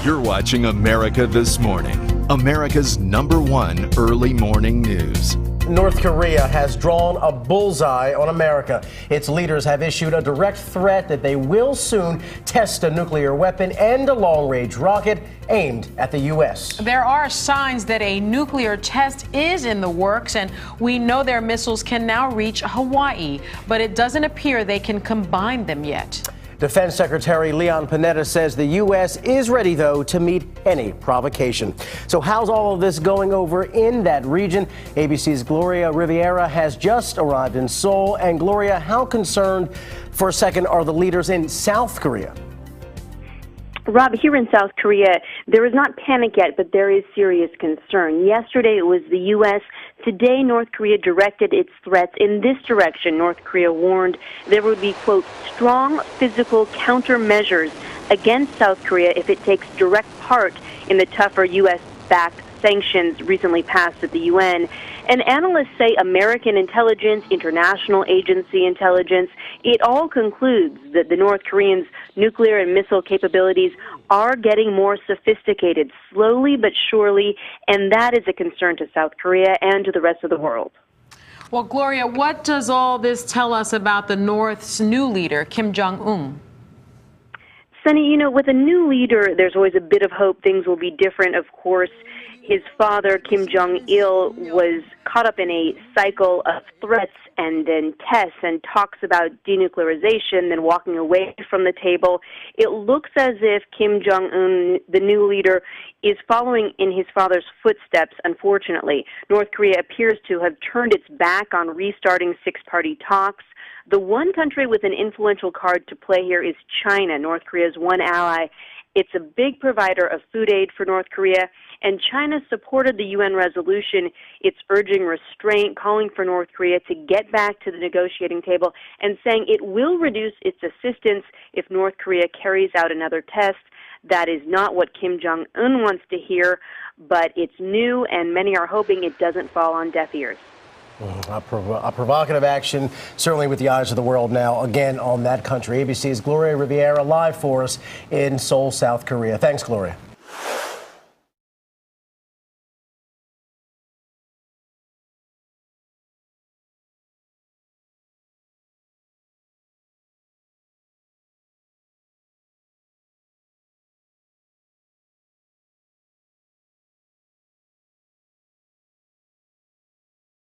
You're watching America This Morning, America's #1 early morning news. North Korea has drawn a bullseye on America. Its leaders have issued a direct threat that they will soon test a nuclear weapon and a long-range rocket aimed at the U.S. There are signs that a nuclear test is in the works, and we know their missiles can now reach Hawaii, but it doesn't appear they can combine them yet. Defense Secretary Leon Panetta says the U.S. is ready, though, to meet any provocation. So how's all of this going over in that region? ABC's Gloria Riviera has just arrived in Seoul. And Gloria, how concerned, for a second, are the leaders in South Korea? Rob, here in South Korea, there is not panic yet, but there is serious concern. Yesterday, it was the U.S. Today, North Korea directed its threats in this direction. North Korea warned there would be, quote, strong physical countermeasures against South Korea if it takes direct part in the tougher U.S.-backed sanctions recently passed at the UN. And analysts say American intelligence, international agency intelligence, it all concludes that the North Koreans' nuclear and missile capabilities are getting more sophisticated, slowly but surely, and that is a concern to South Korea and to the rest of the world. Well, Gloria, what does all this tell us about the North's new leader, Kim Jong-un? Sunny, you know, with a new leader, there's always a bit of hope things will be different. Of course, his father, Kim Jong-il, was caught up in a cycle of threats and then tests and talks about denuclearization, then walking away from the table. It looks as if Kim Jong-un, the new leader, is following in his father's footsteps, unfortunately. North Korea appears to have turned its back on restarting six-party talks. The one country with an influential card to play here is China, North Korea's one ally. It's a big provider of food aid for North Korea, and China supported the UN resolution. It's urging restraint, calling for North Korea to get back to the negotiating table, and saying it will reduce its assistance if North Korea carries out another test. That is not what Kim Jong-un wants to hear, but it's new, and many are hoping it doesn't fall on deaf ears. A provocative action, certainly with the eyes of the world now, again, on that country. ABC's Gloria Riviera live for us in Seoul, South Korea. Thanks, Gloria.